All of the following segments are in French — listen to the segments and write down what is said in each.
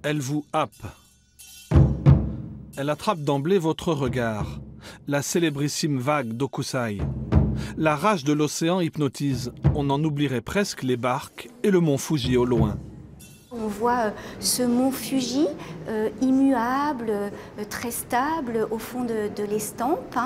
Elle vous happe. Elle attrape d'emblée votre regard. La célébrissime vague d'Okusai. La rage de l'océan hypnotise. On en oublierait presque les barques et le mont Fuji au loin. On voit ce mont Fuji immuable, très stable au fond de l'estampe.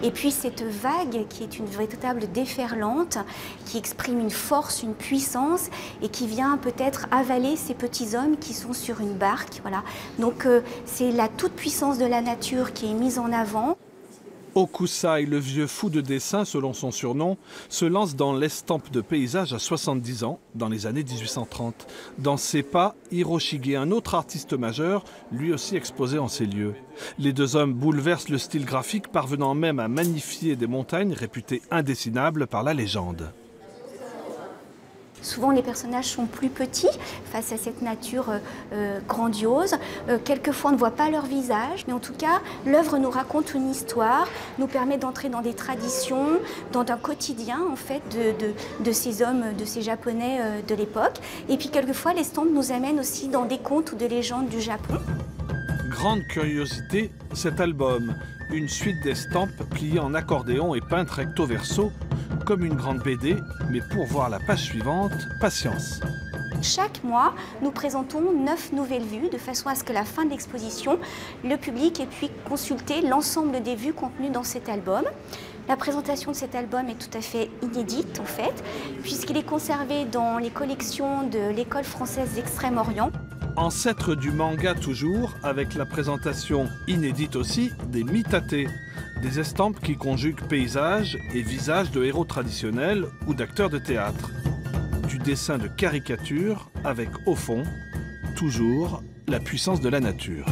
Et puis cette vague qui est une véritable déferlante, qui exprime une force, une puissance et qui vient peut-être avaler ces petits hommes qui sont sur une barque. Voilà. Donc c'est la toute-puissance de la nature qui est mise en avant. Okusai, le vieux fou de dessin, selon son surnom, se lance dans l'estampe de paysage à 70 ans, dans les années 1830. Dans ses pas, Hiroshige, un autre artiste majeur, lui aussi exposé en ces lieux. Les deux hommes bouleversent le style graphique, parvenant même à magnifier des montagnes réputées indessinables par la légende. Souvent, les personnages sont plus petits face à cette nature grandiose. Quelquefois, on ne voit pas leur visage, mais en tout cas, l'œuvre nous raconte une histoire, nous permet d'entrer dans des traditions, dans un quotidien en fait de ces hommes, de ces Japonais de l'époque. Et puis, quelquefois, l'estampe nous amène aussi dans des contes ou des légendes du Japon. Grande curiosité, cet album, une suite d'estampes pliées en accordéon et peintes recto verso, comme une grande BD, mais pour voir la page suivante, patience. Chaque mois, nous présentons 9 nouvelles vues, de façon à ce que la fin de l'exposition, le public ait pu consulter l'ensemble des vues contenues dans cet album. La présentation de cet album est tout à fait inédite, en fait, puisqu'il est conservé dans les collections de l'École française d'Extrême-Orient. Ancêtre du manga toujours, avec la présentation inédite aussi des mitate, des estampes qui conjuguent paysages et visages de héros traditionnels ou d'acteurs de théâtre. Du dessin de caricature avec, au fond, toujours la puissance de la nature.